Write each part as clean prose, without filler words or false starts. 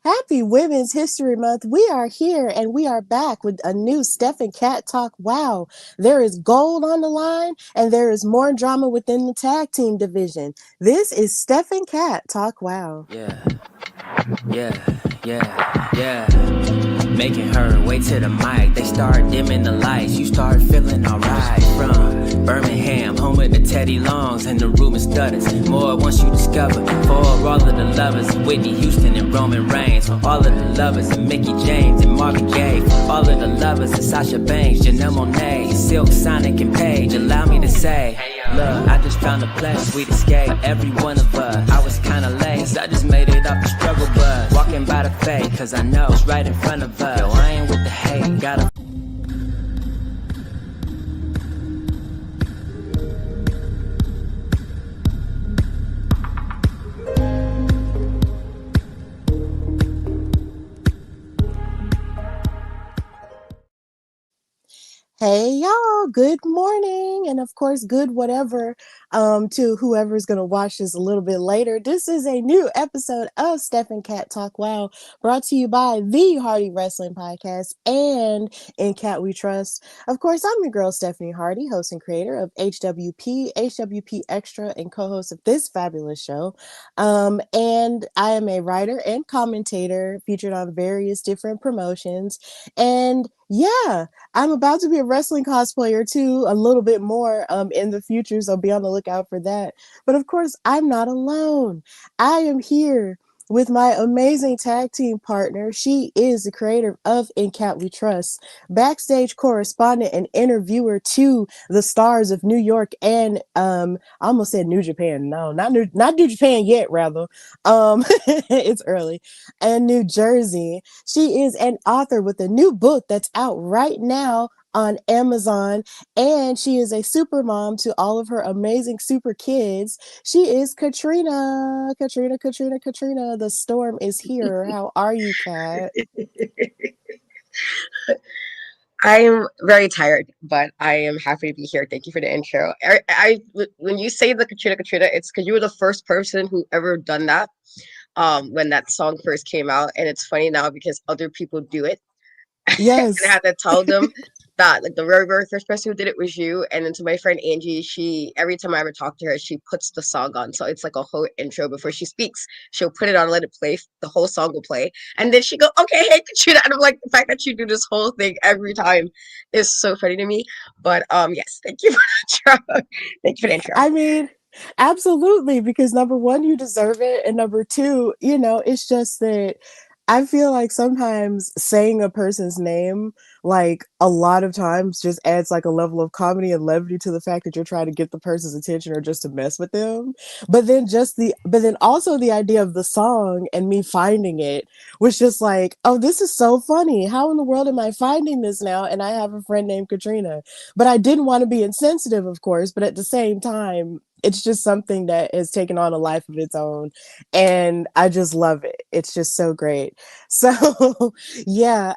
Happy Women's History Month. We are here and we are back with a new Steph Kat Talk. Wow, there is gold on the line and there is more drama within the tag team division. This is Steph Kat Talk. Wow. Yeah. Making her way to the mic. They start dimming the lights. You start feeling alright. From Birmingham, home of the Teddy Longs and the Ruben Studders. More once you discover. For all of the lovers of Whitney Houston and Roman Reigns. For all of the lovers of Mickey James and Marvin Gaye. For all of the lovers of Sasha Banks, Janelle Monáe, Silk, Sonic, and Paige. Allow me to say, look, I just found a place, sweet escape. Every one of us, I was kinda late, so I just made it off the struggle bus. Walking by the fade, cause I know it's right in front of us. Yo, I ain't with the hate, gotta Hey y'all, good morning, and of course, good whatever to whoever's gonna watch this a little bit later. This is a new episode of Steph Kat Talk Wow, brought to you by the Hardy Wrestling Podcast and In Cat We Trust. Of course, I'm your girl Stephanie Hardy, host and creator of HWP Extra, and co-host of this fabulous show. And I am a writer and commentator featured on various different promotions. And yeah, I'm about to be a wrestling cosplayer too, a little bit more in the future, so be on the lookout for that. But of course, I'm not alone. I am here with my amazing tag team partner. She is the creator of In Cat We Trust, backstage correspondent and interviewer to the stars of New York and I almost said New Japan. No, not New Japan yet, rather. It's early. And New Jersey. She is an author with a new book that's out right now on Amazon, and she is a super mom to all of her amazing super kids. She is Katrina. Katrina. The storm is here. How are you, Kat? I'm very tired, but I am happy to be here. Thank you for the intro. When you say the Katrina, it's because you were the first person who ever done that. When that song first came out, and it's funny now because other people do it, and I Yes. had to tell them that like the very first person who did it was you. And then to my friend Angie, she every time I ever talk to her, she puts the song on, so it's like a whole intro before she speaks. She'll put it on, let it play. The whole song will play, and then she go, "Okay, hey Katrina." And I'm like, the fact that you do this whole thing every time is so funny to me. But yes, thank you for the intro. Thank you for the intro. I mean, absolutely, because number one, you deserve it. And number two, it's just that I feel like sometimes saying a person's name, like a lot of times, just adds like a level of comedy and levity to the fact that you're trying to get the person's attention or just to mess with them. But then also the idea of the song and me finding it was just like, oh, this is so funny. How in the world am I finding this now? And I have a friend named Katrina. But I didn't want to be insensitive, of course, but at the same time, it's just something that has taken on a life of its own, and I just love it. It's just so great. So yeah,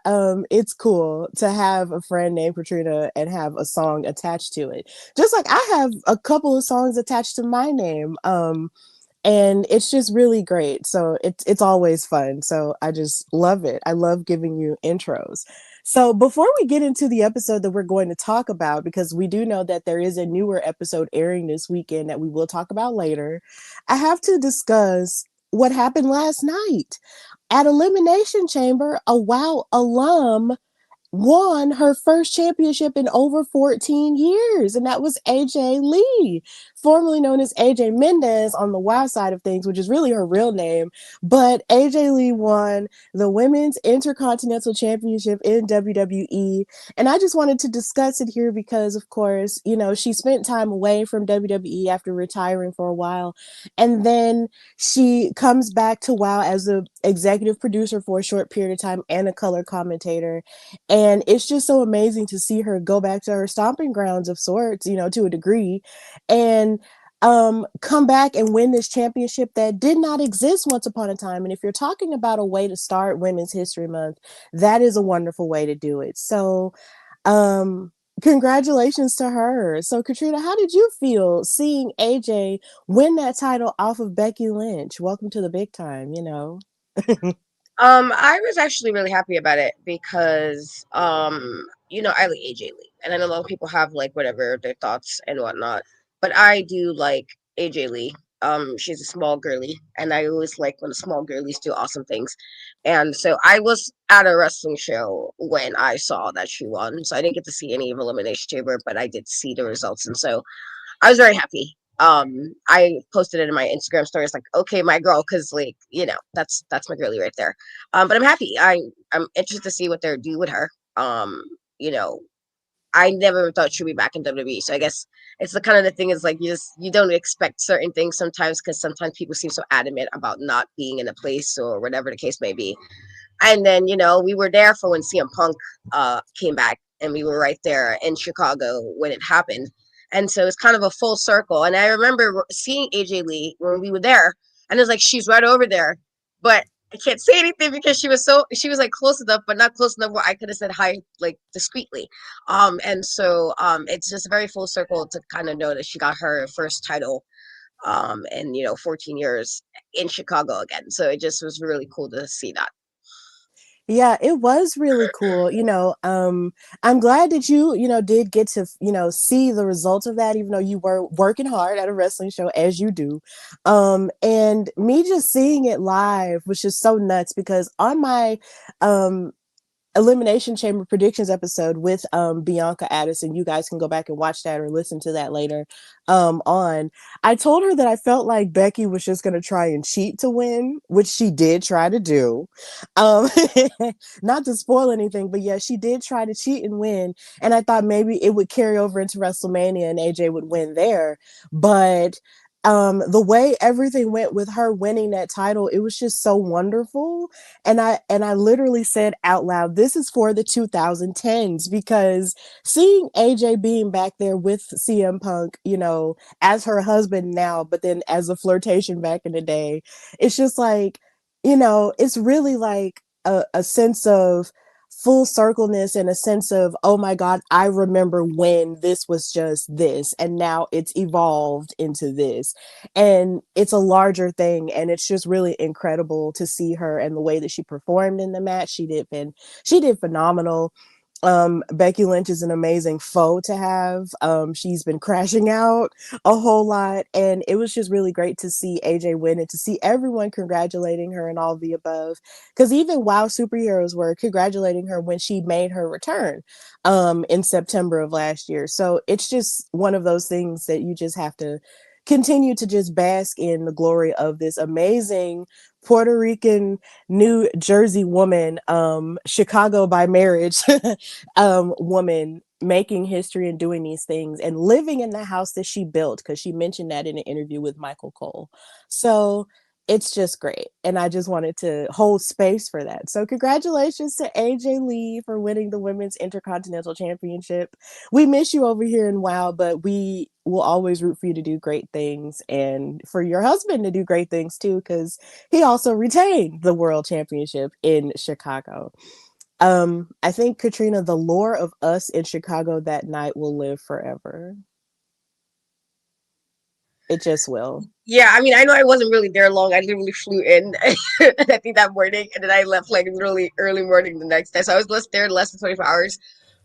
it's cool to have a friend named Katrina and have a song attached to it. Just like I have a couple of songs attached to my name. And it's just really great. So it's always fun. So I just love it. I love giving you intros. So before we get into the episode that we're going to talk about, because we do know that there is a newer episode airing this weekend that we will talk about later, I have to discuss what happened last night. At Elimination Chamber, a WoW alum won her first championship in over 14 years, and that was AJ Lee, formerly known as AJ Mendez on the WoW side of things, which is really her real name. But AJ Lee won the Women's Intercontinental Championship in WWE, and I just wanted to discuss it here because, of course, she spent time away from WWE after retiring for a while, and then she comes back to WoW as a executive producer for a short period of time and a color commentator. And it's just so amazing to see her go back to her stomping grounds of sorts, to a degree, and come back and win this championship that did not exist once upon a time. And if you're talking about a way to start Women's History Month, that is a wonderful way to do it. So, congratulations to her. So, Katrina, how did you feel seeing AJ win that title off of Becky Lynch? Welcome to the big time, I was actually really happy about it because, I like AJ Lee, and I know a lot of people have like whatever their thoughts and whatnot, but I do like AJ Lee. She's a small girly, and I always like when the small girlies do awesome things. And so I was at a wrestling show when I saw that she won, so I didn't get to see any of Elimination Chamber, but I did see the results, and so I was very happy. I posted it in my Instagram stories, like, okay, my girl, because like, that's my girlie right there. But I'm happy. I'm interested to see what they're do with her. You know, I never thought she'd be back in WWE. So I guess it's the kind of the thing is like you don't expect certain things sometimes because sometimes people seem so adamant about not being in a place or whatever the case may be. And then, we were there for when CM Punk came back, and we were right there in Chicago when it happened. And so it's kind of a full circle. And I remember seeing AJ Lee when we were there, and it was like she's right over there, but I can't say anything because she was like close enough, but not close enough where I could have said hi like discreetly. And so it's just very full circle to kind of know that she got her first title in 14 years in Chicago again. So it just was really cool to see that. Yeah, it was really cool. I'm glad that you did get to, see the results of that, even though you were working hard at a wrestling show as you do. And me just seeing it live was just so nuts because on my um Elimination Chamber predictions episode with Bianca Addison. You guys can go back and watch that or listen to that later on. I told her that I felt like Becky was just going to try and cheat to win, which she did try to do. Um, not to spoil anything, but yeah, she did try to cheat and win. And I thought maybe it would carry over into WrestleMania and AJ would win there. But the way everything went with her winning that title, it was just so wonderful. And I literally said out loud, this is for the 2010s because seeing AJ being back there with CM Punk, as her husband now, but then as a flirtation back in the day, it's just like, it's really like a sense of full circleness and a sense of, oh my God, I remember when this was just this and now it's evolved into this. And it's a larger thing, and it's just really incredible to see her and the way that she performed in the match. She did phenomenal. Becky Lynch is an amazing foe to have. She's been crashing out a whole lot, and it was just really great to see AJ win and to see everyone congratulating her and all of the above. Because even WoW superheroes were congratulating her when she made her return in September of last year. So it's just one of those things that you just have to continue to just bask in the glory of this amazing Puerto Rican New Jersey woman, Chicago by marriage, woman making history and doing these things and living in the house that she built because she mentioned that in an interview with Michael Cole. So it's just great. And I just wanted to hold space for that. So congratulations to AJ Lee for winning the Women's Intercontinental Championship. We miss you over here in WoW, but we will always root for you to do great things and for your husband to do great things too, because he also retained the world championship in Chicago. I think, Katrina, the lore of us in Chicago that night will live forever. It just will. Yeah, I mean, I know I wasn't really there long. I literally flew in, I think that morning, and then I left like really early morning the next day. So I was less there less than 24 hours.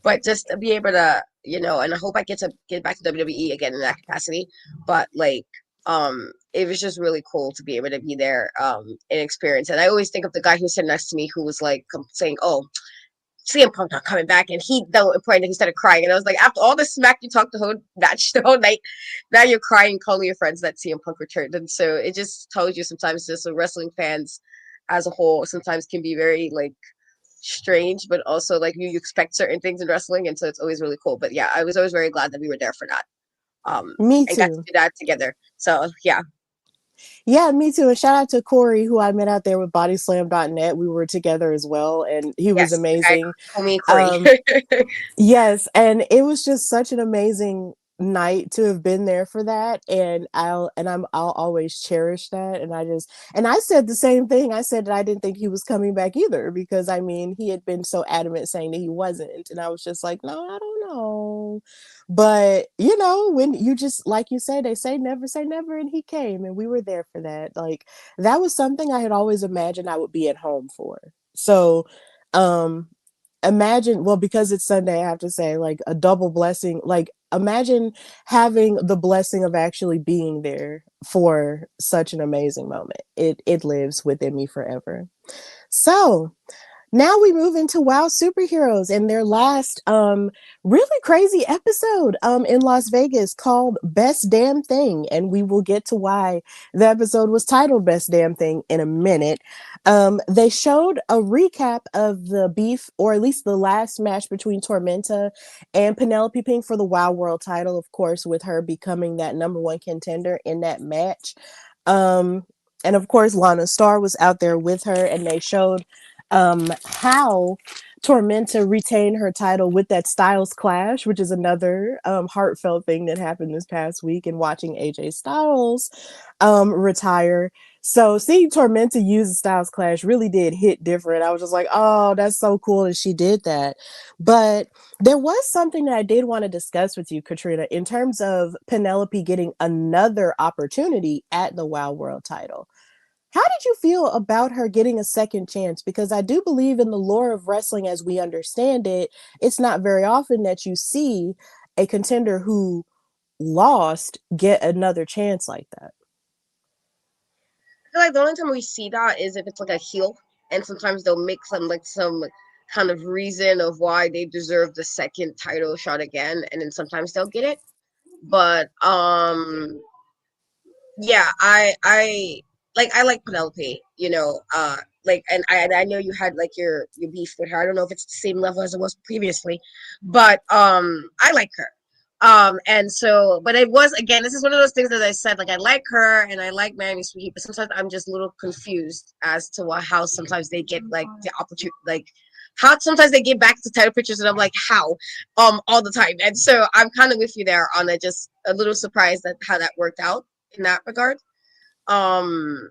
But just to be able to, and I hope I get to get back to WWE again in that capacity. But like, it was just really cool to be able to be there, and experience. And I always think of the guy who was sitting next to me who was like saying, "Oh, CM Punk not coming back," and he though point he started crying, and I was like, after all the smack you talked the whole match the whole night, now you're crying, calling your friends that CM Punk returned, and so it just tells you sometimes just the wrestling fans as a whole sometimes can be very like strange, but also like you expect certain things in wrestling, and so it's always really cool. But yeah, I was always very glad that we were there for that, Me and got to too. do that together. So yeah, Yeah, me too. And shout out to Corey, who I met out there with bodyslam.net. We were together as well, and he was yes, the guy amazing. homie Corey. Um, yes, and it was just such an amazing night to have been there for that, and I'll always cherish that. And I said the same thing. I said that I didn't think he was coming back either, because I mean, he had been so adamant saying that he wasn't, and I was just like, no, I don't know. But you know, when you just, like you say, they say never, and he came, and we were there for that. Like, that was something I had always imagined I would be at home for. So um imagine, well, because it's Sunday, I have to say, like, a double blessing. Like, imagine having the blessing of actually being there for such an amazing moment. It lives within me forever. So now we move into WoW Superheroes and their last really crazy episode in Las Vegas, called Best Damn Thing, and we will get to why the episode was titled Best Damn Thing in a minute. They showed a recap of the beef, or at least the last match between Tormenta and Penelope Pink for the WoW World title, of course, with her becoming that number one contender in that match. Um and of course, Lana Star was out there with her, and they showed how Tormenta retained her title with that Styles clash, which is another heartfelt thing that happened this past week, and watching AJ Styles retire. So seeing Tormenta use the Styles clash really did hit different. I was just like, oh, that's so cool that she did that. But there was something that I did want to discuss with you, Katrina, in terms of Penelope getting another opportunity at the WoW World title. How did you feel about her getting a second chance? Because I do believe, in the lore of wrestling as we understand it, it's not very often that you see a contender who lost get another chance like that. I feel like the only time we see that is if it's like a heel, and sometimes they'll make some kind of reason of why they deserve the second title shot again, and then sometimes they'll get it. But yeah, I like Penelope, like, and I know you had like your beef with her. I don't know if it's the same level as it was previously, but I like her. And so, but it was, again, this is one of those things that I said, like, I like her and I like Miami Sweet, but sometimes I'm just a little confused as to how sometimes they get like the opportunity, like how sometimes they get back to title pictures, and I'm like, how, all the time. And so I'm kind of with you there on it, just a little surprised at how that worked out in that regard. Um,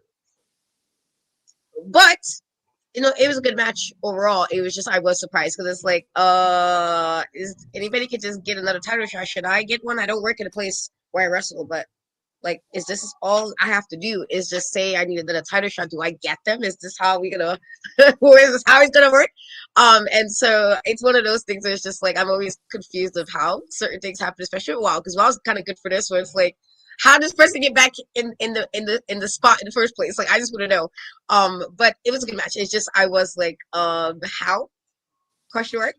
but it was a good match overall. It was just, I was surprised because it's like, is anybody could just get another title shot? Should I get one? I don't work in a place where I wrestle, but like, is this all I have to do? Is just say I need another title shot? Do I get them? Is this how we gonna? Is this how it's gonna work? And so it's one of those things where it's just like I'm always confused of how certain things happen, especially with WoW, because WoW's kind of good for this, where it's like, how does this person get back in the spot in the first place? Like, I just want to know. But it was a good match. It's just I was like, how? Question mark.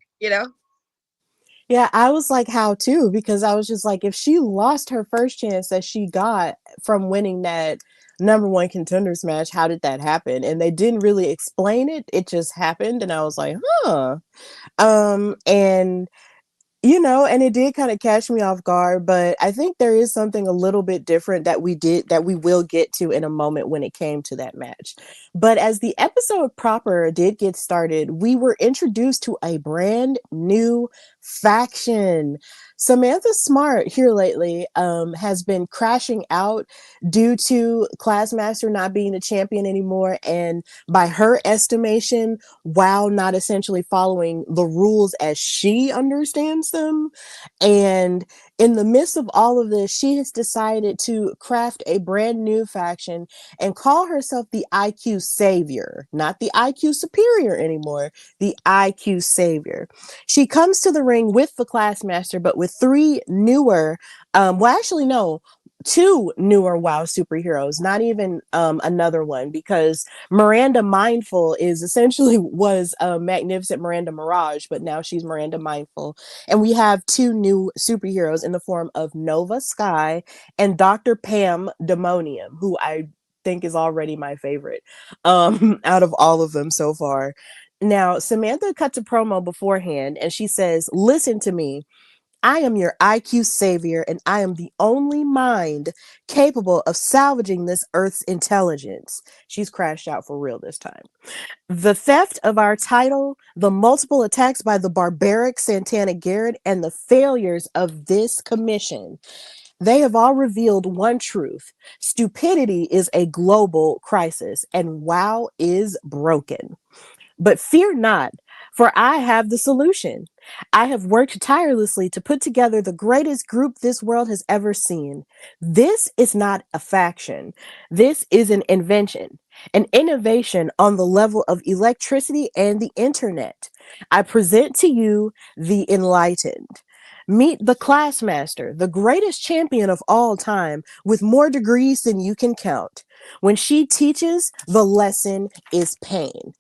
Yeah, I was like, how too? Because I was just like, if she lost her first chance that she got from winning that number one contenders match, how did that happen? And they didn't really explain it. It just happened. And I was like, huh. And and it did kind of catch me off guard, but I think there is something a little bit different that we will get to in a moment when it came to that match. But as the episode proper did get started, we were introduced to a brand new faction. Samantha Smart here lately has been crashing out due to Classmaster not being the champion anymore, and by her estimation, while not essentially following the rules as she understands them. And in the midst of all of this, she has decided to craft a brand new faction and call herself the IQ Savior, not the IQ Superior anymore, the IQ Savior. She comes to the ring with the Classmaster, but with three newer, well, actually, no, two newer WoW superheroes, not even another one, because Miranda Mindful is essentially was Magnificent Miranda Mirage, but now she's Miranda Mindful. And we have two new superheroes in the form of Nova Sky and Dr. Pam Demonium, who I think is already my favorite out of all of them so far. Now, Samantha cuts a promo beforehand and she says, listen to me. I am your IQ savior, and I am the only mind capable of salvaging this Earth's intelligence. She's crashed out for real this time. The theft of our title, the multiple attacks by the barbaric Santana Garrett, and the failures of this commission, they have all revealed one truth. Stupidity is a global crisis, and WoW is broken. But fear not, for I have the solution. I have worked tirelessly to put together the greatest group this world has ever seen. This is not a faction. This is an innovation on the level of electricity and the internet. I present to you the enlightened. Meet the classmaster, the greatest champion of all time, with more degrees than you can count. When she teaches, the lesson is pain.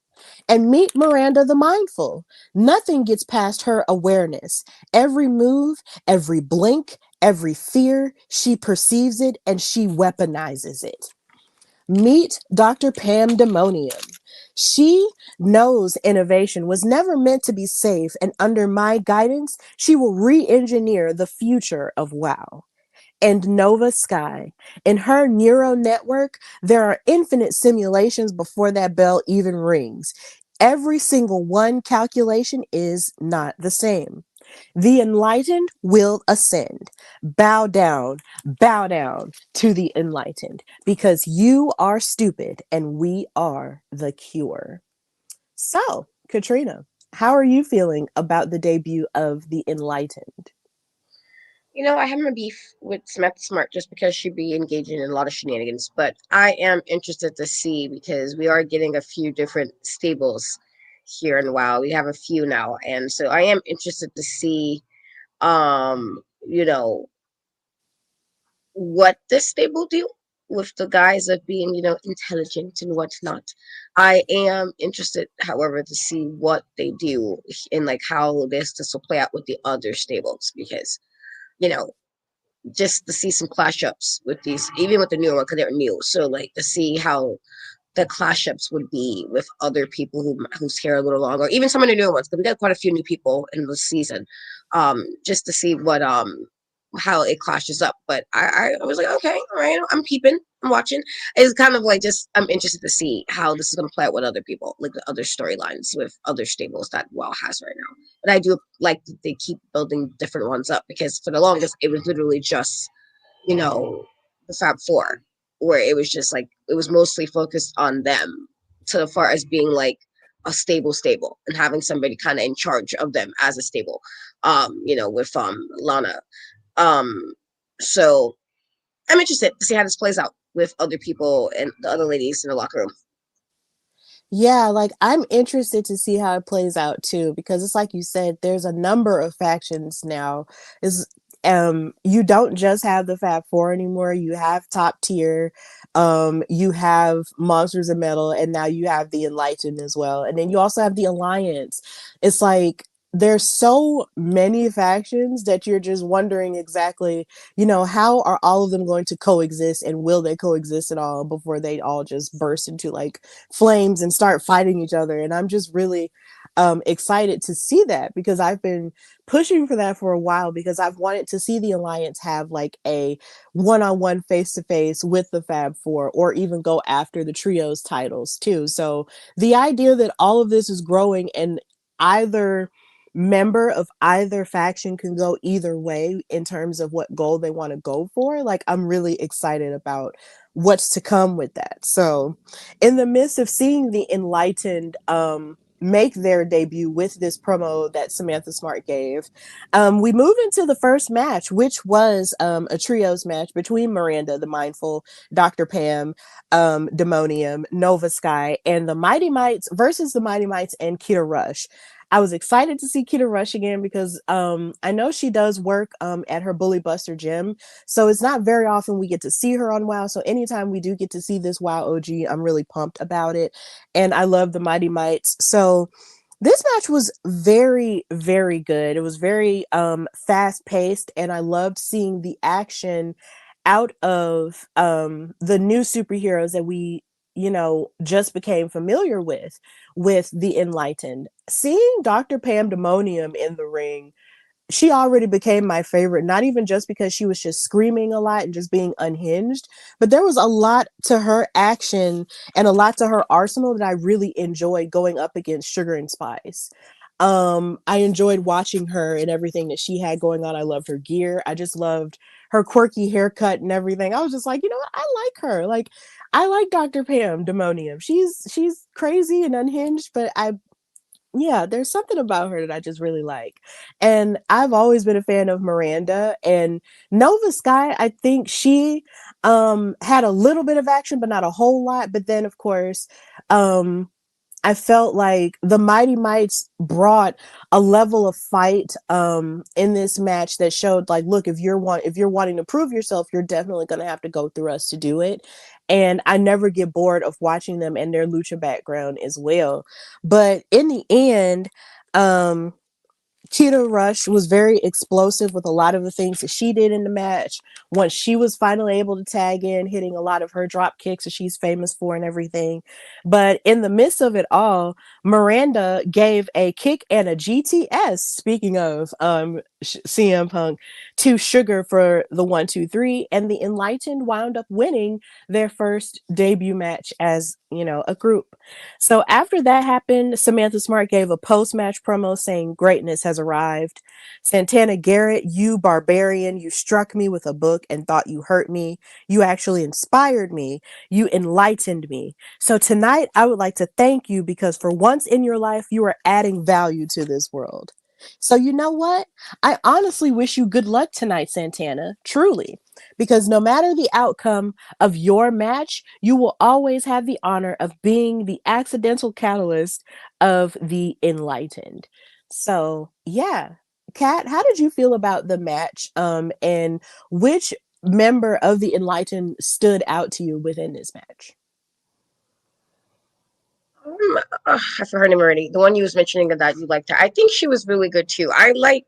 And meet Miranda the Mindful. Nothing gets past her awareness. Every move, every blink, every fear, she perceives it and she weaponizes it. Meet Dr. Pandemonium. She knows innovation was never meant to be safe, and under my guidance, she will re engineer the future of WoW. And Nova Sky. In her neural network, there are infinite simulations before that bell even rings. Every single one calculation is not the same. The enlightened will ascend. Bow down to the enlightened, because you are stupid and we are the cure. So, Katrina, how are you feeling about the debut of the enlightened? I have my beef with Samantha Smart just because she'd be engaging in a lot of shenanigans, but I am interested to see because we are getting a few different stables here in WoW. We have a few now, and so I am interested to see, um, you know, what this stable do with the guise of being, intelligent and whatnot. I am interested, however, to see what they do and like how this will play out with the other stables because you know just to see some clash ups with these, even with the newer one, because they're new. So like to see how the clash ups would be with other people who's here a little longer, even some of the newer ones, because we got quite a few new people in this season. Just to see what how it clashes up. But I was like, okay, all right, I'm peeping, I'm watching. It's kind of like just I'm interested to see how this is gonna play out with other people, like the other storylines with other stables that WoW has right now. But I do like that they keep building different ones up because for the longest it was literally just, you know, the Fab Four, where it was just like it was mostly focused on them to the far as being like a stable and having somebody kind of in charge of them as a stable. With Lana. Um, so I'm interested to see how this plays out with other people and the other ladies in the locker room. Yeah, like I'm interested to see how it plays out too, because it's like you said, there's a number of factions now. Is You don't just have the Fab Four anymore. You have top tier, you have Monsters of Metal, and now you have the Enlightened as well. And then you also have the Alliance. It's like there's so many factions that you're just wondering exactly, how are all of them going to coexist, and will they coexist at all before they all just burst into like flames and start fighting each other. And I'm just really excited to see that, because I've been pushing for that for a while, because I've wanted to see the Alliance have like a one-on-one face-to-face with the Fab Four, or even go after the trios titles too. So the idea that all of this is growing, and either member of either faction can go either way in terms of what goal they want to go for, like I'm really excited about what's to come with that. So in the midst of seeing the enlightened make their debut with this promo that Samantha Smart gave, we moved into the first match, which was a trios match between Miranda the Mindful, Dr. Pam, Demonium, Nova Sky, and the Mighty Mites versus the Mighty Mites and Kita Rush. I was excited to see Kita Rush again, because I know she does work at her Bully Buster gym. So it's not very often we get to see her on WoW. So anytime we do get to see this WoW OG, I'm really pumped about it. And I love the Mighty Mites. So this match was very, very good. It was very fast paced, and I loved seeing the action out of the new superheroes that we, just became familiar with the Enlightened. Seeing Dr. Pandemonium in the ring she already became my favorite, not even just because she was just screaming a lot and just being unhinged, but there was a lot to her action and a lot to her arsenal that I really enjoyed going up against Sugar and Spice. I enjoyed watching her and everything that she had going on. I loved her gear. I just loved her quirky haircut and everything. I was just like, you know what? I like her. Like, I like Dr. Pam Demonium. She's crazy and unhinged, but yeah, there's something about her that I just really like. And I've always been a fan of Miranda and Nova Sky. I think she had a little bit of action but not a whole lot, but then of course um I felt like the Mighty Mites brought a level of fight in this match that showed like, look, if you're wanting to prove yourself, you're definitely going to have to go through us to do it. And I never get bored of watching them and their lucha background as well. But in the end, um Cheetah Rush was very explosive with a lot of the things that she did in the match. Once she was finally able to tag in, hitting a lot of her drop kicks that she's famous for and everything. But in the midst of it all, Miranda gave a kick and a GTS, speaking of CM Punk, to Sugar for the 1, 2, 3. And the Enlightened wound up winning their first debut match as, a group. So after that happened, Samantha Smart gave a post-match promo saying greatness has arrived. Santana Garrett, you barbarian, you struck me with a book and thought you hurt me. You actually inspired me. You enlightened me. So tonight I would like to thank you because for once in your life, you are adding value to this world. So you know what? I honestly wish you good luck tonight, Santana. Truly. Because no matter the outcome of your match, you will always have the honor of being the accidental catalyst of the enlightened. So, yeah. Kat, how did you feel about the match? And which member of the enlightened stood out to you within this match? I forgot her name already. The one you was mentioning that you liked her. I think she was really good too. Like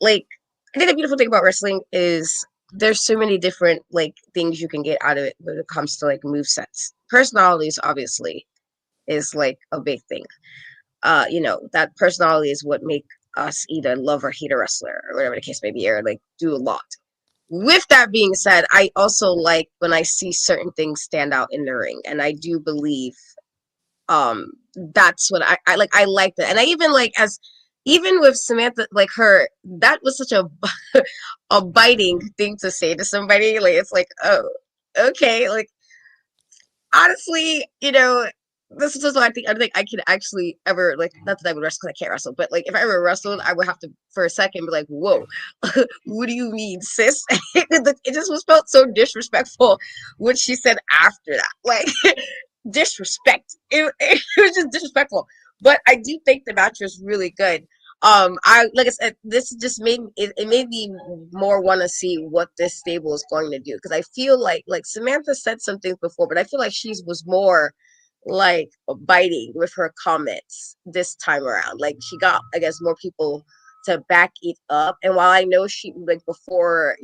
I think the beautiful thing about wrestling is there's so many different like things you can get out of it when it comes to like move sets. Personalities obviously is like a big thing. That personality is what make us either love or hate a wrestler or whatever the case may be, or like do a lot. With that being said, I also like when I see certain things stand out in the ring, and I do believe that's what I like that. And I even like as even with Samantha, like her, that was such a a biting thing to say to somebody. Like it's like, oh, okay, like honestly, this is just what I don't think I could actually ever like. Not that I would wrestle because I can't wrestle, but like if I ever wrestled, I would have to for a second be like, "Whoa, what do you mean, sis?" It just was felt so disrespectful what she said after that, like disrespect. It was just disrespectful. But I do think the match was really good. I like I said, this just it made me more want to see what this stable is going to do because I feel like Samantha said some things before, but I feel like she was more like biting with her comments this time around. Like she got, I guess, more people to back it up. And while I know she like before,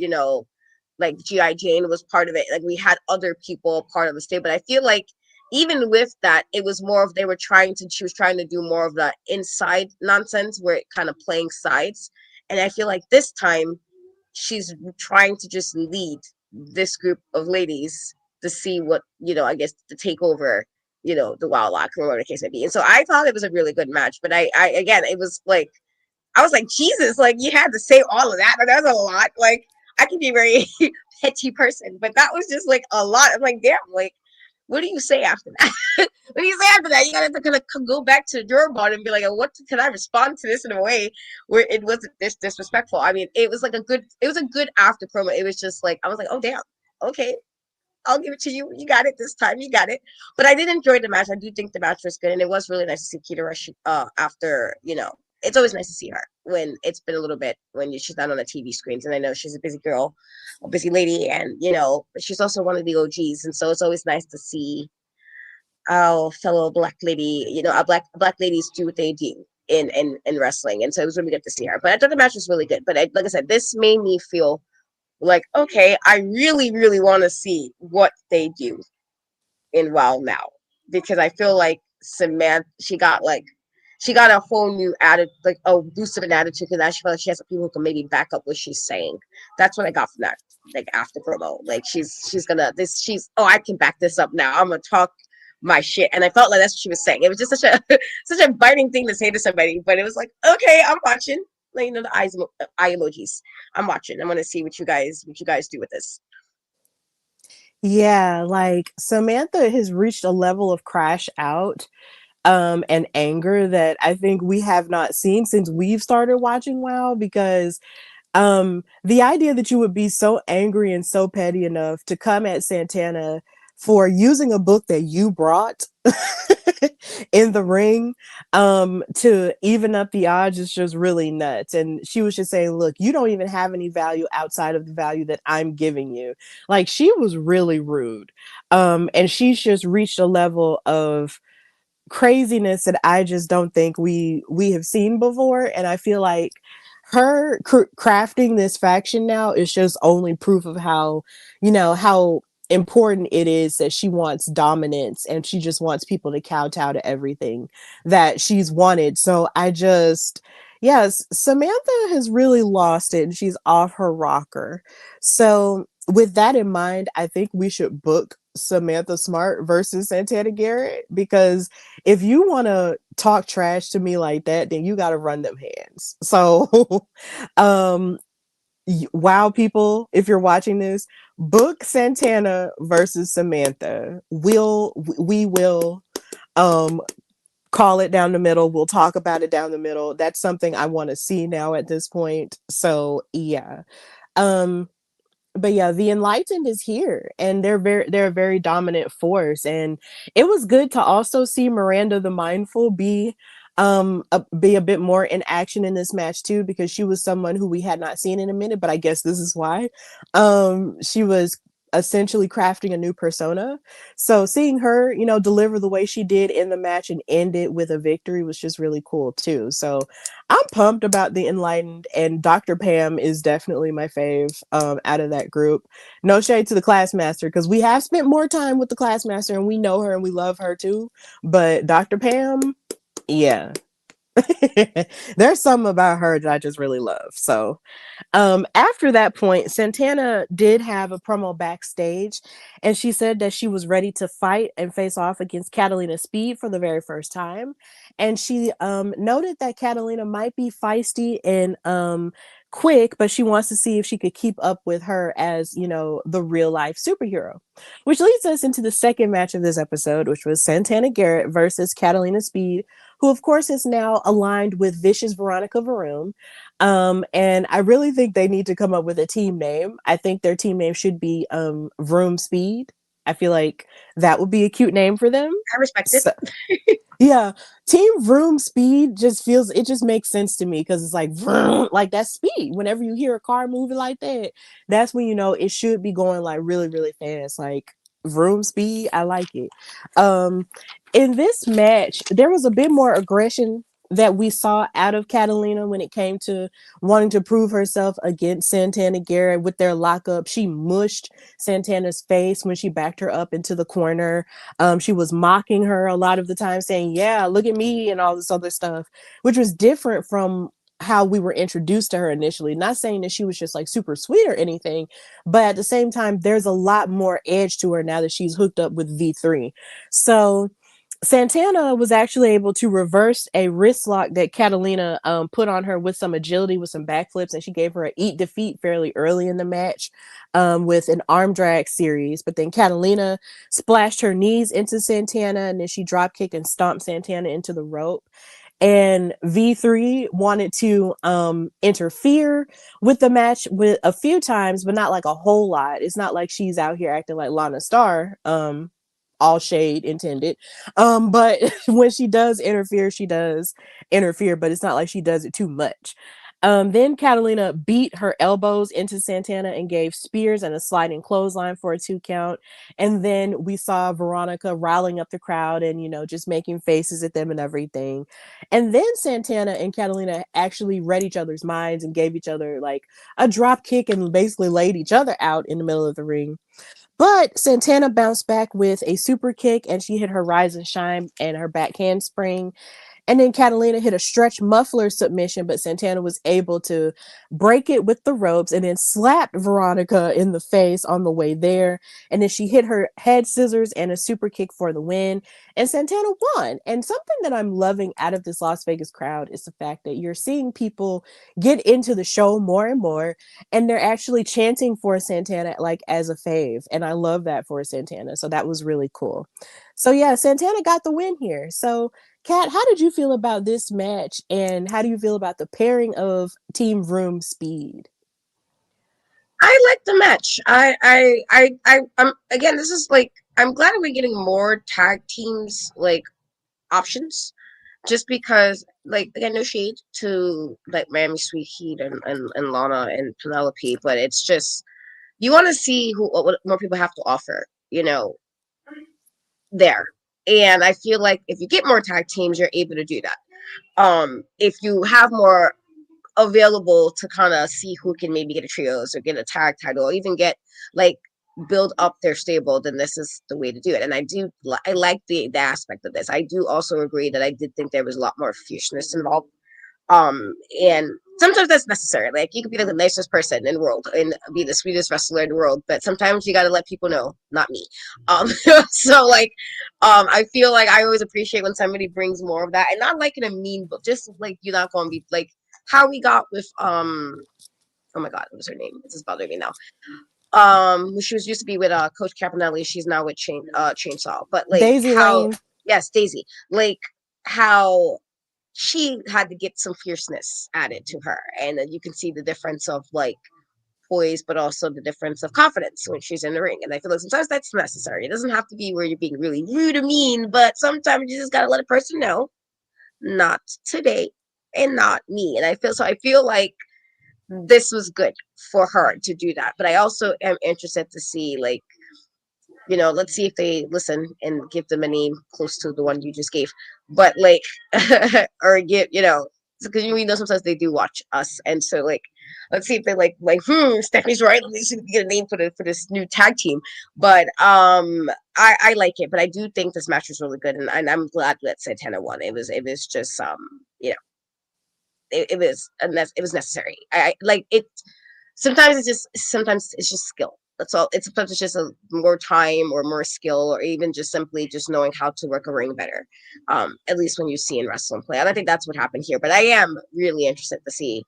like GI Jane was part of it, like we had other people part of the stable, but I feel like even with that, it was more of she was trying to do more of the inside nonsense where it kind of playing sides. And I feel like this time she's trying to just lead this group of ladies to see what, I guess to take over, the Wild Lock or whatever the case may be. And so I thought it was a really good match. But I again, it was like, I was like, Jesus, like you had to say all of that. But that was a lot. Like I can be a very petty person, but that was just like a lot. I'm like, damn, like what do you say after that? What do you say after that? You gotta kind of go back to the drawing board and be like, what can I respond to this in a way where it wasn't this disrespectful? I mean, it was a good after promo. It was just like I was like, oh damn, okay, I'll give it to you. You got it this time. You got it. But I did enjoy the match. I do think the match was good, and it was really nice to see Kita Rush. After it's always nice to see her when it's been a little bit when she's not on the TV screens. And I know she's a busy girl, a busy lady, and but she's also one of the OGs, and so it's always nice to see our fellow black lady, black ladies do what they do in wrestling, and so it was really good to see her. But I thought the match was really good. But like I said, this made me feel like, okay, I really, really want to see what they do in Wild now because I feel like Samantha, she got a whole new attitude, like a boost of an attitude, because now she felt like she has some people who can maybe back up what she's saying. That's what I got from that. Like after promo, like she's gonna this she's oh I can back this up now. I'm gonna talk my shit, and I felt like that's what she was saying. It was just such a such a biting thing to say to somebody, but it was like okay, I'm watching. Like the eye emojis. I'm watching. I'm gonna see what you guys do with this. Yeah, like Samantha has reached a level of crash out and anger that I think we have not seen since we've started watching WoW, because the idea that you would be so angry and so petty enough to come at Santana for using a book that you brought in the ring to even up the odds is just really nuts. And she was just saying, look, you don't even have any value outside of the value that I'm giving you. Like, she was really rude. And she's just reached a level of craziness that I just don't think we have seen before. And I feel like her crafting this faction now is just only proof of how, how important it is that she wants dominance and she just wants people to kowtow to everything that she's wanted. So yes, Samantha has really lost it and she's off her rocker. So with that in mind, I think we should book Samantha Smart versus Santana Garrett, because if you want to talk trash to me like that, then you got to run them hands. So, um, wow, people, if you're watching this, book Santana versus Samantha. We will um call it down the middle. We'll talk about it down the middle. That's something I want to see now at this point. So yeah. Um but yeah, the enlightened is here and they're a very dominant force. And it was good to also see Miranda the Mindful be a bit more in action in this match too, because she was someone who we had not seen in a minute, but I guess this is why. She was essentially crafting a new persona. So seeing her, deliver the way she did in the match and end it with a victory was just really cool too. So I'm pumped about the Enlightened, and Dr. Pam is definitely my fave out of that group. No shade to the Classmaster, because we have spent more time with the Classmaster and we know her and we love her too. But Dr. Pam, yeah. There's something about her that I just really love. So after that point, Santana did have a promo backstage, and she said that she was ready to fight and face off against Catalina Speed for the very first time. And she noted that Catalina might be feisty and quick, but she wants to see if she could keep up with her as, the real life superhero. Which leads us into the second match of this episode, which was Santana Garrett versus Catalina Speed, who, of course, is now aligned with Vicious Veronica Varoom. And I really think they need to come up with a team name. I think their team name should be Vroom Speed. I feel like that would be a cute name for them. I respect it. So, yeah, Team Vroom Speed it just makes sense to me, because it's like vroom, like that's speed. Whenever you hear a car moving like that, that's when you know it should be going like really, really fast. Like Vroom Speed, I like it. In this match, there was a bit more aggression that we saw out of Catalina when it came to wanting to prove herself against Santana Garrett with their lockup. She mushed Santana's face when she backed her up into the corner. She was mocking her a lot of the time, saying, yeah, look at me, and all this other stuff, which was different from how we were introduced to her initially. Not saying that she was just like super sweet or anything, but at the same time, there's a lot more edge to her now that she's hooked up with V3. So Santana was actually able to reverse a wrist lock that Catalina put on her with some agility, with some backflips, and she gave her an eat defeat fairly early in the match with an arm drag series. But then Catalina splashed her knees into Santana, and then she drop kicked and stomped Santana into the rope. And V3 wanted to interfere with the match with a few times, but not like a whole lot. It's not like she's out here acting like Lana Starr. All shade intended. But when she does interfere, she does interfere, but it's not like she does it too much. Then Catalina beat her elbows into Santana and gave spears and a sliding clothesline for a 2 count. And then we saw Veronica riling up the crowd and, just making faces at them and everything. And then Santana and Catalina actually read each other's minds and gave each other like a drop kick and basically laid each other out in the middle of the ring. But Santana bounced back with a super kick and she hit her rise and shine and her back handspring. And then Catalina hit a stretch muffler submission, but Santana was able to break it with the ropes and then slapped Veronica in the face on the way there. And then she hit her head scissors and a super kick for the win. And Santana won. And something that I'm loving out of this Las Vegas crowd is the fact that you're seeing people get into the show more and more, and they're actually chanting for Santana like as a fave. And I love that for Santana. So that was really cool. So yeah, Santana got the win here. So Kat, how did you feel about this match, and how do you feel about the pairing of Team Vroom Speed? I like the match. Again, this is like, I'm glad we're getting more tag teams, like, options, just because, like, again, no shade to, like, Miami Sweet Heat and Lana and Penelope, but it's just, you want to see what more people have to offer, there. And I feel like if you get more tag teams, you're able to do that. If you have more available to kind of see who can maybe get a trios or get a tag title or even get, like, build up their stable, then this is the way to do it. And I like the aspect of this. I do also agree that I did think there was a lot more fierceness involved. And sometimes that's necessary. Like, you could be, like, the nicest person in the world and be the sweetest wrestler in the world, but sometimes you got to let people know, not me. Um, so, like, I feel like I always appreciate when somebody brings more of that, and not like in a mean, but just like, you're not going to be like how we got with oh my god, what was her name? This is bothering me now. She was used to be with Coach Caponelli. She's now with Chainsaw. But, like, Daisy how, Lane. yes, Daisy, like, how she had to get some fierceness added to her, and then you can see the difference of, like, poise, but also the difference of confidence when she's in the ring. And I feel like sometimes that's necessary. It doesn't have to be where you're being really rude or mean, but sometimes you just gotta let a person know, not today, and not me. And I feel like this was good for her to do that. But I also am interested to see, like, let's see if they listen and give them a name close to the one you just gave. But, like, or give, because sometimes they do watch us, and so, like, let's see if they Stephanie's right. Let me see if we get a name for this new tag team. But I like it, but I do think this match was really good, and I'm glad that Santana won. It was just you know it was necessary. I like it. Sometimes it's just skill. That's all. Sometimes it's just a more time or more skill, or even just simply just knowing how to work a ring better. At least when you see in wrestling play, and I think that's what happened here. But I am really interested to see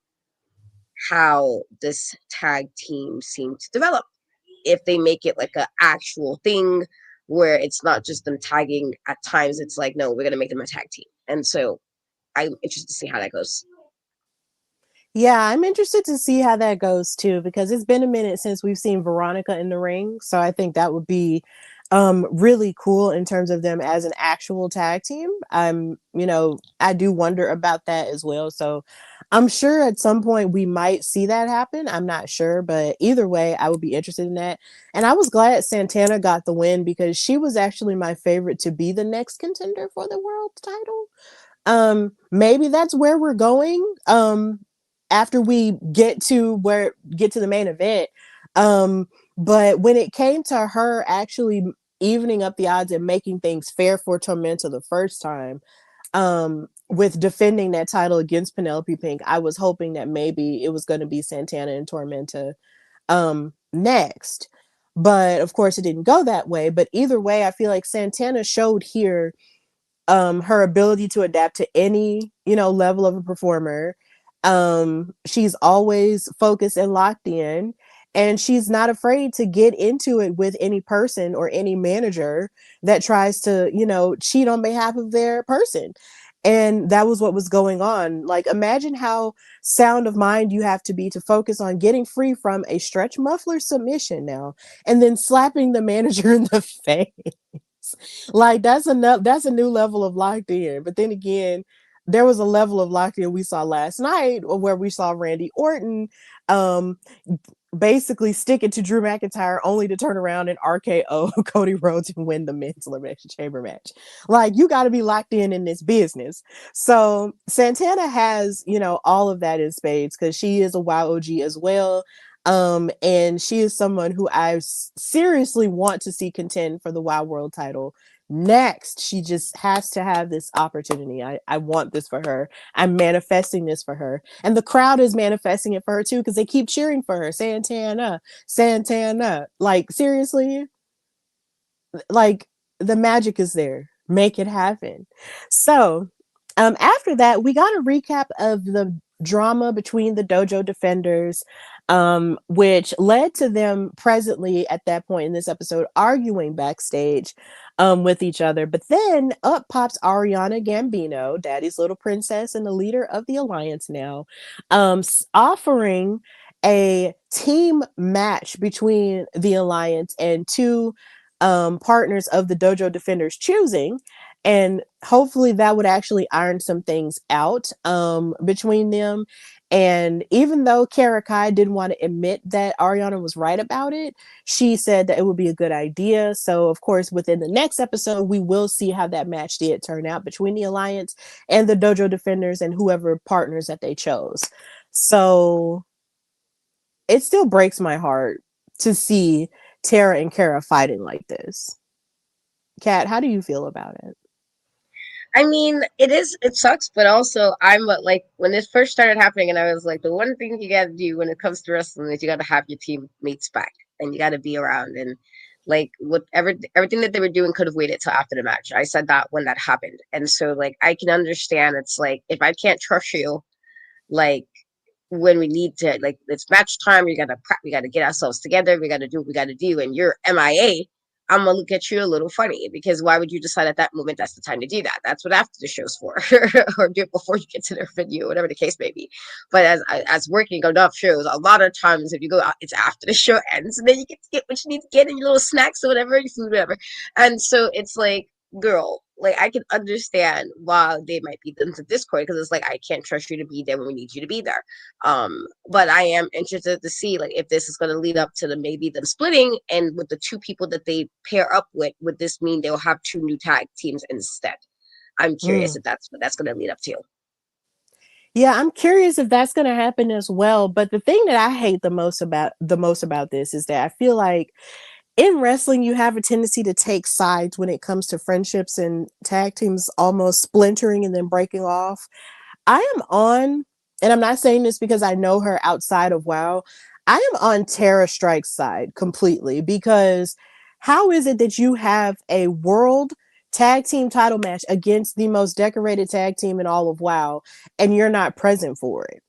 how this tag team seemed to develop. If they make it like an actual thing where it's not just them tagging at times, it's like, no, we're gonna make them a tag team. And so I'm interested to see how that goes. Yeah, I'm interested to see how that goes too, because it's been a minute since we've seen Veronica in the ring. So I think that would be really cool in terms of them as an actual tag team. I do wonder about that as well. So I'm sure at some point we might see that happen. I'm not sure, but either way, I would be interested in that. And I was glad Santana got the win because she was actually my favorite to be the next contender for the world title. Maybe that's where we're going after we get to the main event. um but when it came to her actually evening up the odds and making things fair for Tormenta the first time, with defending that title against Penelope Pink, I was hoping that maybe it was going to be Santana and Tormenta next. But of course it didn't go that way. But either way, I feel like Santana showed here her ability to adapt to any level of a performer. She's always focused and locked in, and she's not afraid to get into it with any person or any manager that tries to cheat on behalf of their person. And that was what was going on. Like, imagine how sound of mind you have to be to focus on getting free from a stretch muffler submission now, and then slapping the manager in the face. Like, that's a new level of locked in. But then again, there was a level of locked in we saw last night where we saw Randy Orton um basically stick it to Drew McIntyre only to turn around and RKO Cody Rhodes and win the men's elimination chamber match. Like, you got to be locked in this business. So Santana has all of that in spades because she is a WoW OG as well. And she is someone who seriously want to see contend for the Wild World title. Next, she just has to have this opportunity. I want this for her. I'm manifesting this for her. And the crowd is manifesting it for her too, because they keep cheering for her. Santana, Santana. Like, seriously, like the magic is there. Make it happen. So, after that, we got a recap of the drama between the dojo defenders, which led to them presently at that point in this episode arguing backstage with each other. But then up pops Ariana Gambino, Daddy's little princess and the leader of the alliance now, offering a team match between the alliance and two partners of the dojo defenders choosing, and hopefully that would actually iron some things out between them. And even though Kara Kai didn't want to admit that Ariana was right about it, she said that it would be a good idea. So of course within the next episode we will see how that match did turn out between the alliance and the dojo defenders and whoever partners that they chose. So it still breaks my heart to see Tara and Kara fighting like this. Kat, how do you feel about it? I mean, it sucks, but also like when this first started happening, and I was like, the one thing you gotta do when it comes to wrestling is you gotta have your teammates back, and you gotta be around. And like everything that they were doing could have waited till after the match. I said that when that happened, and so like I can understand. It's like if I can't trust you, like when we need to, like it's match time, we gotta prep, we gotta get ourselves together, we gotta do what we gotta do, and you're MIA. I'm gonna look at you a little funny because why would you decide at that moment that's the time to do that? That's what after the show's for, or do it before you get to the venue, whatever the case may be. But as working enough shows, a lot of times if you go out, it's after the show ends, and then you get to get what you need to get in your little snacks or whatever, your food, whatever. And so it's like, girl, like I can understand why they might be into Discord because it's like I can't trust you to be there when we need you to be there. But I am interested to see like if this is going to lead up to maybe them splitting, and with the two people that they pair up with, would this mean they'll have two new tag teams instead? I'm curious Mm. if that's what that's going to lead up to. Yeah, I'm curious if that's going to happen as well. But the thing that I hate the most about this is that I feel like in wrestling you have a tendency to take sides when it comes to friendships and tag teams almost splintering and then breaking off. I am on, and I'm not saying this because I know her outside of WoW, I am on Tara Strike's side completely because how is it that you have a world tag team title match against the most decorated tag team in all of WoW and you're not present for it?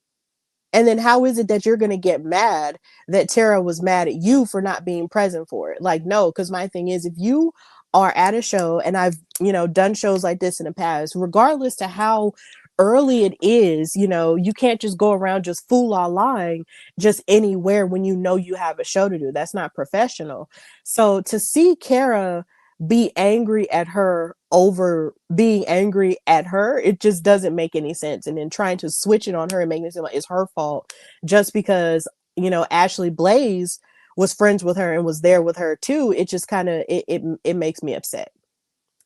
And then how is it that you're going to get mad that Tara was mad at you for not being present for it? Like, no, because my thing is, if you are at a show, and I've, done shows like this in the past, regardless to how early it is, you can't just go around just fool la lying just anywhere when you know you have a show to do. That's not professional. So to see Kara be angry at her over being angry at her, it just doesn't make any sense. And then trying to switch it on her and making it seem like it's her fault just because, Ashley Blaze was friends with her and was there with her too. It just kind of it makes me upset.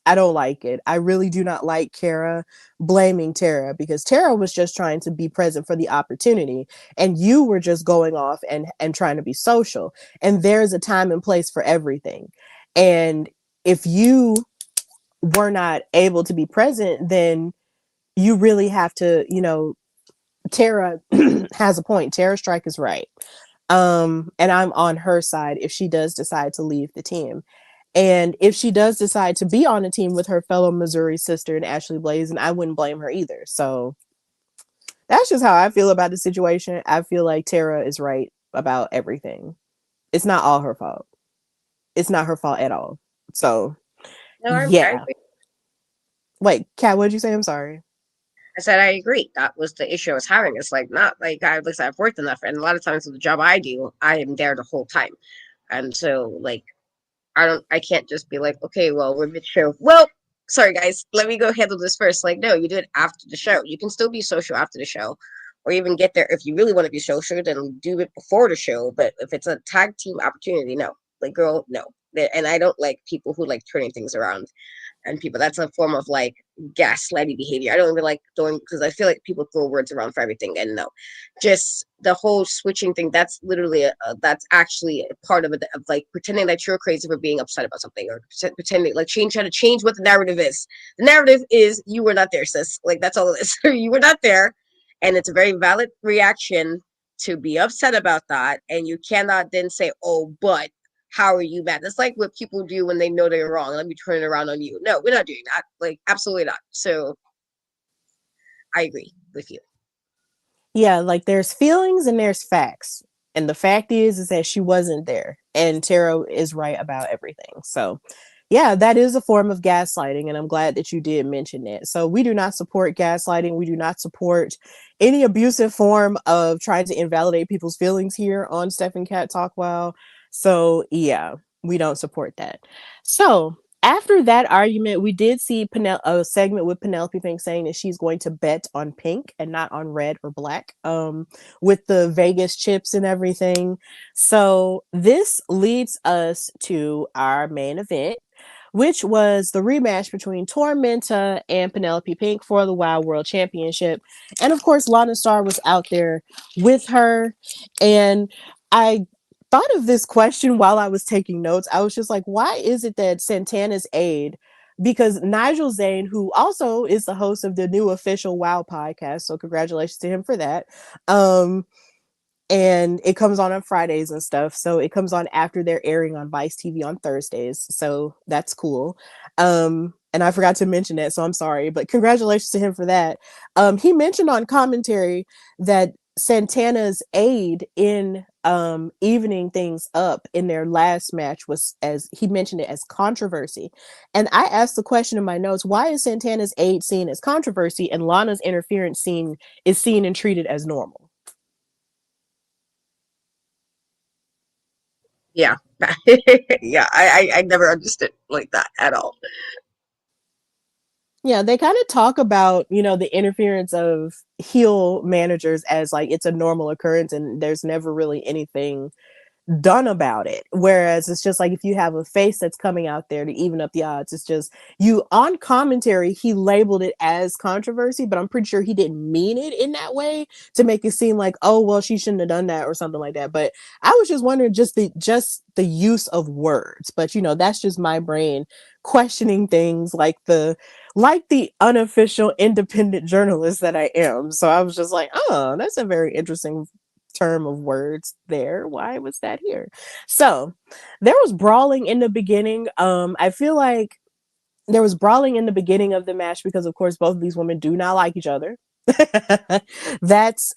I don't like it. I really do not like Kara blaming Tara because Tara was just trying to be present for the opportunity and you were just going off and trying to be social. And there's a time and place for everything. And if you were not able to be present, then you really have to, Tara has a point. Tara Strike is right. And I'm on her side if she does decide to leave the team. And if she does decide to be on a team with her fellow Missouri sister and Ashley Blaze, and I wouldn't blame her either. So that's just how I feel about the situation. I feel like Tara is right about everything. It's not all her fault. It's not her fault at all. So No, I yeah. agree. Wait, Kat, what'd you say? I'm sorry. I said I agree. That was the issue I was having. It's like not like I've worked enough, and a lot of times with the job I do, I am there the whole time, and so like I can't just be like, okay, well, we're mid show. Well, sorry guys, let me go handle this first. Like, no, you do it after the show. You can still be social after the show, or even get there if you really want to be social. Then do it before the show. But if it's a tag team opportunity, no, like, girl, no. And I don't like people who like turning things around and people. That's a form of like gaslighty behavior. I don't even like throwing, because I feel like people throw words around for everything, and no, just the whole switching thing. That's literally that's actually a part of it, of like pretending that you're crazy for being upset about something, or pretending like trying to change what the narrative is. The narrative is you were not there, sis. Like that's all it is. You were not there, and it's a very valid reaction to be upset about that, and you cannot then say, "Oh, but." How are you mad? That's like what people do when they know they're wrong. Let me turn it around on you. No, we're not doing that. Like, absolutely not. So I agree with you. Yeah, like there's feelings and there's facts. And the fact is that she wasn't there. And Tara is right about everything. So yeah, that is a form of gaslighting, and I'm glad that you did mention it. So we do not support gaslighting. We do not support any abusive form of trying to invalidate people's feelings here on Steph and Kat Talk Wow. So yeah, we don't support that. So after that argument, we did see a segment with Penelope Pink saying that she's going to bet on pink and not on red or black, with the Vegas chips and everything. So this leads us to our main event, which was the rematch between Tormenta and Penelope Pink for the Wild World Championship. And of course, Lana Star was out there with her. And I thought of this question while I was taking notes. I was just like, why is it that Santana's aide, because Nigel Zane, who also is the host of the new official WoW podcast, so congratulations to him for that. And it comes on Fridays and stuff. So it comes on after they're airing on Vice TV on Thursdays. So that's cool. And I forgot to mention that, so I'm sorry, but congratulations to him for that. He mentioned on commentary that Santana's aid in evening things up in their last match was, as he mentioned it, as controversy. And I asked the question in my notes, why is Santana's aid seen as controversy and Lana's interference seen and treated as normal? Yeah. Yeah. I never understood like that at all. Yeah, they kind of talk about, the interference of heel managers as like it's a normal occurrence and there's never really anything done about it. Whereas it's just like if you have a face that's coming out there to even up the odds, it's just you on commentary, he labeled it as controversy, but I'm pretty sure he didn't mean it in that way to make it seem like, oh well, she shouldn't have done that or something like that. But I was just wondering just the use of words. But that's just my brain questioning things like the unofficial independent journalist that I am. So I was just like, oh, that's a very interesting term of words there. Why was that here? So there was brawling in the beginning. I feel like there was brawling in the beginning of the match because of course both of these women do not like each other. That's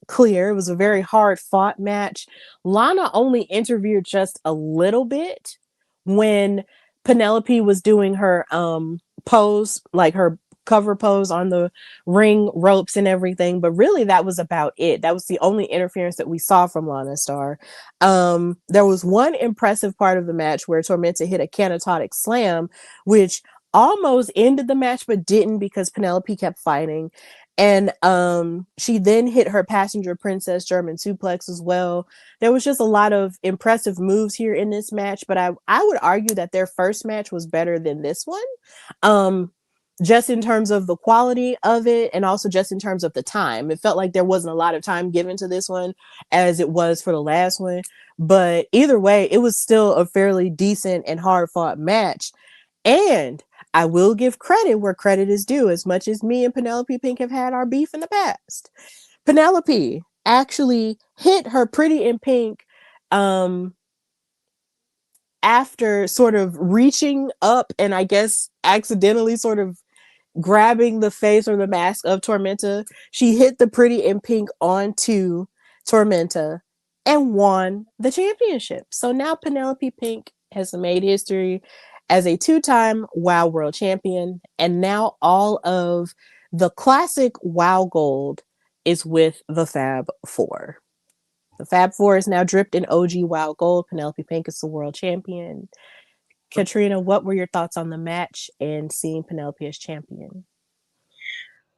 clear. It was a very hard fought match. Lana only interfered just a little bit when Penelope was doing her pose, like her cover pose on the ring ropes and everything, but really that was about it. That was the only interference that we saw from Lana Star. There was one impressive part of the match where Tormenta hit a canatotic slam, which almost ended the match but didn't because Penelope kept fighting. And she then hit her passenger princess German suplex as well. There was just a lot of impressive moves here in this match, but I would argue that their first match was better than this one. Um, just in terms of the quality of it and also just in terms of the time. It felt like there wasn't a lot of time given to this one as it was for the last one. But either way, it was still a fairly decent and hard fought match. And I will give credit where credit is due, as much as me and Penelope Pink have had our beef in the past. Penelope actually hit her pretty in pink after sort of reaching up and I guess accidentally sort of grabbing the face or the mask of Tormenta. She hit the pretty in pink onto Tormenta and won the championship. So now Penelope Pink has made history as a two-time WoW World Champion, and now all of the classic WoW Gold is with the Fab Four. The Fab Four is now dripped in OG WoW Gold. Penelope Pink is the world champion. Katrina, what were your thoughts on the match and seeing Penelope as champion?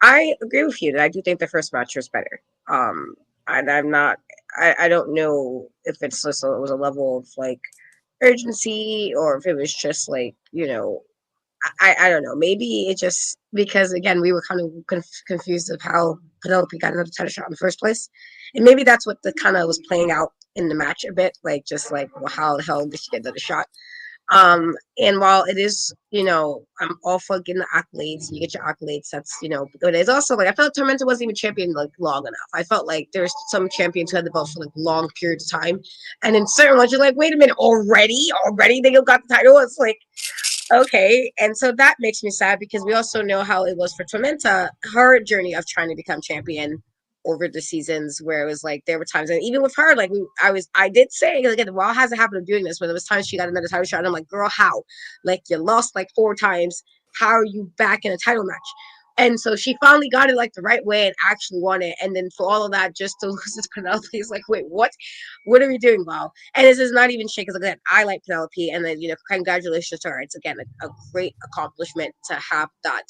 I agree with you that I do think the first match was better. And I'm not. I don't know if it's just it was a level of like urgency or if it was just like I don't know. Maybe it just because again we were kind of confused of how Penelope got another title shot in the first place, and maybe that's what the kind of was playing out in the match a bit, like just like well, how the hell did she get another shot? And while it is, I'm all for getting the accolades, you get your accolades, that's, but it's also like I felt Tormenta wasn't even champion like long enough. I felt like there's some champions who had the belt for like long periods of time. And in certain ones, you're like, wait a minute, already they got the title. It's like, okay. And so that makes me sad because we also know how it was for Tormenta, her journey of trying to become champion over the seasons where it was like there were times and even with her like I did say like well hasn't happened of doing this but there was times she got another title shot and I'm like girl how like you lost like 4 times how are you back in a title match and so she finally got it like the right way and actually won it and then for all of that just to lose to Penelope is like wait what are we doing wow and this is not even shit because again I like Penelope and then congratulations to her it's again a great accomplishment to have that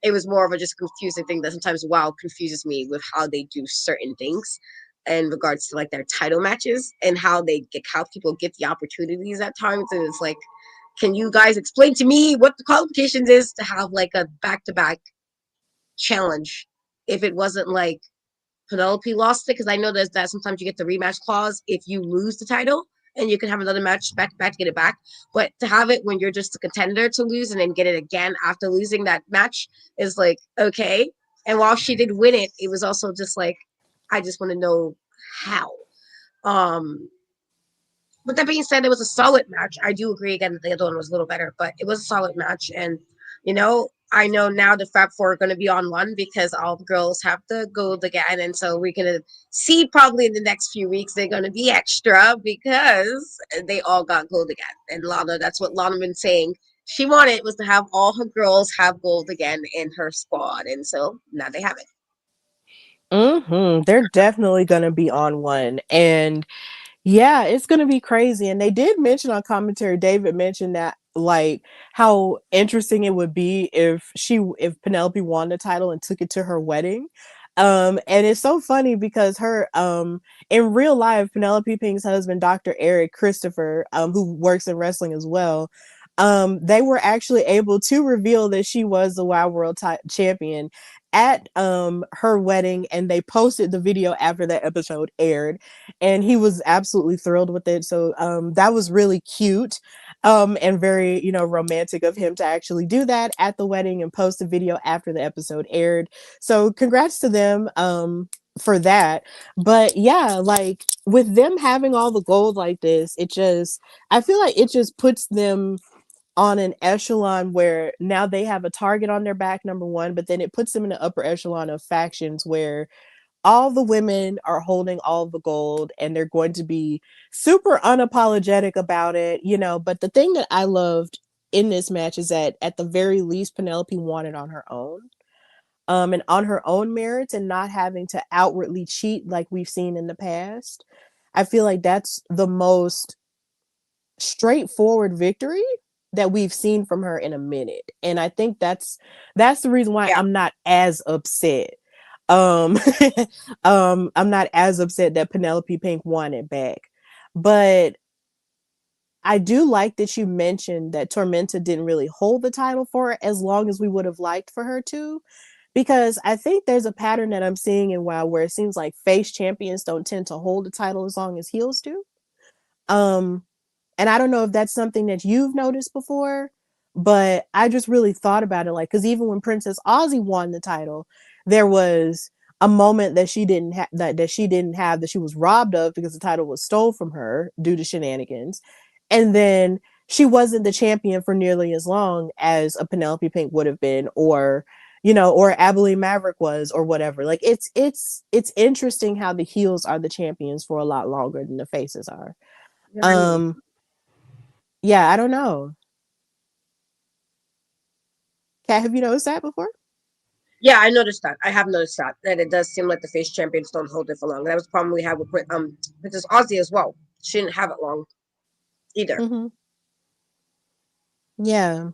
it was more of a just confusing thing that sometimes WoW confuses me with how they do certain things in regards to like their title matches and how people get the opportunities at times and it's like can you guys explain to me what the qualifications is to have like a back-to-back challenge if it wasn't like Penelope lost it because I know there's that sometimes you get the rematch clause if you lose the title and you can have another match back to back to get it back. But to have it when you're just a contender to lose and then get it again after losing that match is like okay. And while she did win it, it was also just like I just want to know how. Um, but that being said, it was a solid match. I do agree again that the other one was a little better, but it was a solid match. And, I know now the Fab Four are going to be on one because all the girls have the gold again. And so we're going to see probably in the next few weeks, they're going to be extra because they all got gold again. And Lana, that's what Lana been saying. She wanted was to have all her girls have gold again in her squad. And so now they have it. They're definitely gonna be on one. And yeah, it's gonna be crazy. And they did mention on commentary, David mentioned that like how interesting it would be if Penelope won the title and took it to her wedding. And it's so funny because her in real life, Penelope Pink's husband, Dr. Eric Christopher, who works in wrestling as well, they were actually able to reveal that she was the Wild World champion at her wedding, and they posted the video after that episode aired, and he was absolutely thrilled with it. So that was really cute, and very romantic of him to actually do that at the wedding and post a video after the episode aired. So congrats to them for that. But yeah, like with them having all the gold like this, I feel like it just puts them on an echelon where now they have a target on their back, number one, but then it puts them in the upper echelon of factions where all the women are holding all the gold and they're going to be super unapologetic about it, But the thing that I loved in this match is that at the very least, Penelope won it on her own. And on her own merits and not having to outwardly cheat like we've seen in the past. I feel like that's the most straightforward victory that we've seen from her in a minute. And I think that's the reason why Yeah. I'm not as upset. Um I'm not as upset that Penelope Pink won it back. But I do like that you mentioned that Tormenta didn't really hold the title for her as long as we would have liked for her to. Because I think there's a pattern that I'm seeing in WoW where it seems like face champions don't tend to hold the title as long as heels do. Um, and I don't know if that's something that you've noticed before, but I just really thought about it. Like, because even when Princess Aussie won the title, there was a moment that she didn't have that she didn't have that she was robbed of because the title was stole from her due to shenanigans, and then she wasn't the champion for nearly as long as a Penelope Pink would have been, or or Abilene Maverick was, or whatever. Like it's interesting how the heels are the champions for a lot longer than the faces are. Right. Um, yeah, I don't know. Kat, have you noticed that before? Yeah, I noticed that. I have noticed that it does seem like the face champions don't hold it for long. That was the problem we had with Princess Aussie as well. She didn't have it long either. Mm-hmm. Yeah.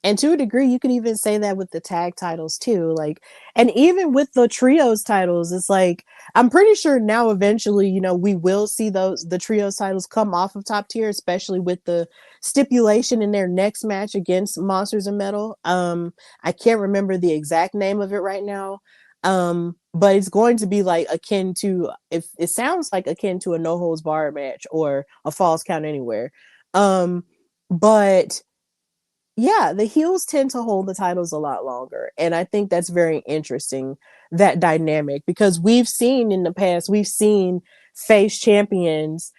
And to a degree, you could even say that with the tag titles too. Like, and even with the trios titles, it's like, I'm pretty sure now eventually, we will see the trios titles come off of top tier, especially with the stipulation in their next match against Monsters and Metal. I can't remember the exact name of it right now. But it's going to be like akin to, if it sounds like akin to a no holds bar match or a falls count anywhere. But yeah, the heels tend to hold the titles a lot longer. And I think that's very interesting, that dynamic, because we've seen in the past, we've seen face champions,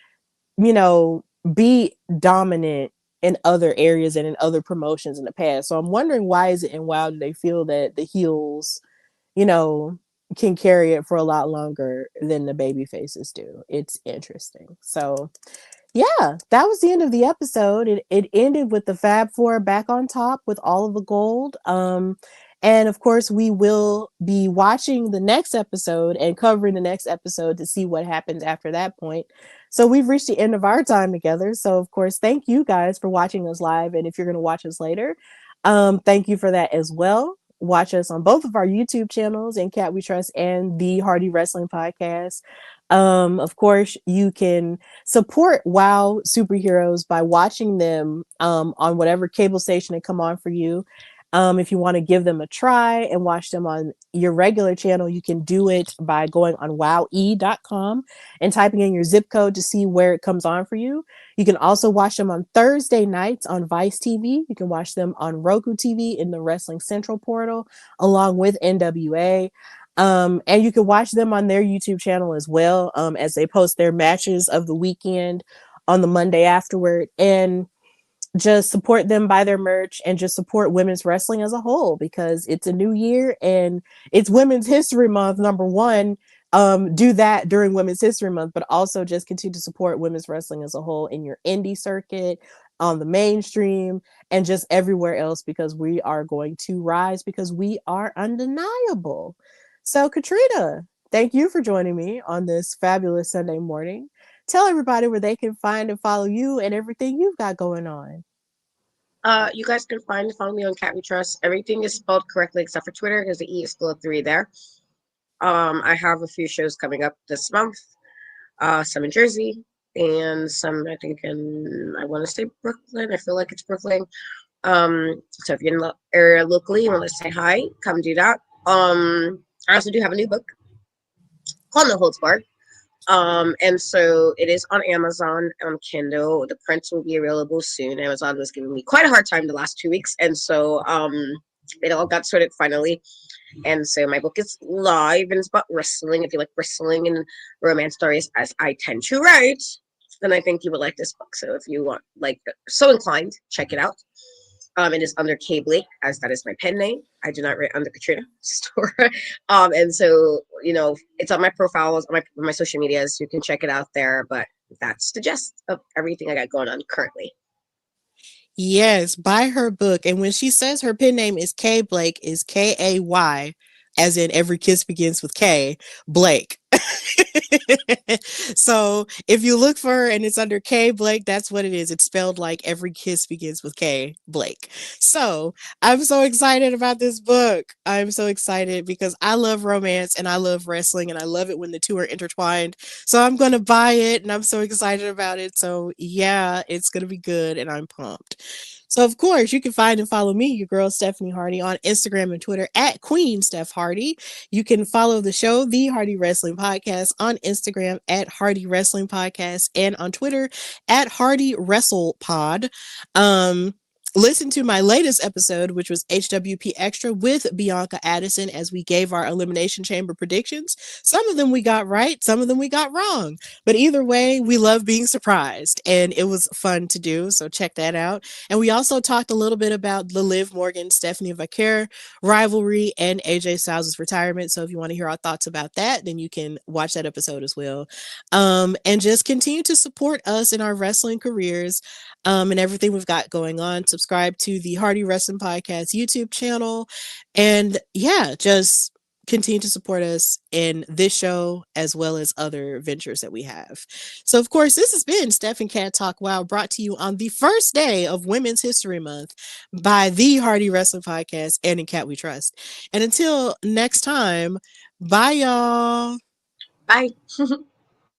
be dominant in other areas and in other promotions in the past. So I'm wondering, why is it and why do they feel that the heels, you know, can carry it for a lot longer than the baby faces do? It's interesting. So yeah, that was the end of the episode. It ended with the Fab Four back on top with all of the gold. And of course, we will be watching the next episode and covering the next episode to see what happens after that point. So we've reached the end of our time together. So of course, thank you guys for watching us live. And if you're going to watch us later, thank you for that as well. Watch us on both of our YouTube channels, In Cat We Trust and the Hardy Wrestling Podcast. Of course, you can support WoW superheroes by watching them on whatever cable station they come on for you. If you want to give them a try and watch them on your regular channel, you can do it by going on wowe.com and typing in your zip code to see where it comes on for you. You can also watch them on Thursday nights on Vice TV. You can watch them on Roku TV in the Wrestling Central portal, along with NWA. And you can watch them on their YouTube channel as well, as they post their matches of the weekend on the Monday afterward. And just support them, buy their merch, and just support women's wrestling as a whole, because it's a new year and it's Women's History Month. Number one, do that during Women's History Month, but also just continue to support women's wrestling as a whole in your indie circuit, on the mainstream, and just everywhere else, because we are going to rise, because we are undeniable. So, Katrina, thank you for joining me on this fabulous Sunday morning. Tell everybody where they can find and follow you and everything you've got going on. You guys can follow me on Cat We Trust. Everything is spelled correctly except for Twitter because the E is still a 3 there. I have a few shows coming up this month. Some in Jersey and some, I think, I want to say Brooklyn. I feel like it's Brooklyn. So if you're in the area locally and want to say hi, come do that. I also do have a new book called No Holds Barred. And so it is on Amazon on Kindle. The prints will be available soon. Amazon was giving me quite a hard time the last 2 weeks, and so it all got sorted finally. And so my book is live, and it's about wrestling. If you like wrestling and romance stories, as I tend to write, then I think you would like this book. So if you want, like, so inclined, check it out. It is under K Blake, as that is my pen name. I do not write under Katrina Store. And so, it's on my profiles, on my social medias. You can check it out there. But that's the gist of everything I got going on currently. Yes, buy her book. And when she says her pen name is K Blake, is Kay, as in every kiss begins with K, Blake. So if you look for her and it's under K Blake, that's what it is. It's spelled like every kiss begins with K, Blake. So I'm so excited about this book. I'm so excited because I love romance and I love wrestling and I love it when the two are intertwined. So I'm going to buy it and I'm so excited about it. So yeah, it's going to be good and I'm pumped. So, of course, you can find and follow me, your girl Stephanie Hardy, on Instagram and Twitter at Queen Steph Hardy. You can follow the show, The Hardy Wrestling Podcast, on Instagram at Hardy Wrestling Podcast and on Twitter at Hardy Wrestle Pod. Listen to my latest episode, which was HWP Extra with Bianca Addison, as we gave our Elimination Chamber predictions. Some of them we got right, some of them we got wrong. But either way, we love being surprised, and it was fun to do, so check that out. And we also talked a little bit about the Liv Morgan, Stephanie Vaquer rivalry and AJ Styles' retirement. So if you want to hear our thoughts about that, then you can watch that episode as well. And just continue to support us in our wrestling careers and everything we've got going on. Subscribe to the Hardy Wrestling Podcast YouTube channel. And yeah, just continue to support us in this show as well as other ventures that we have. So, of course, this has been Steph and Kat Talk Wow, brought to you on the first day of Women's History Month by the Hardy Wrestling Podcast and in Cat We Trust. And until next time, bye, y'all. Bye.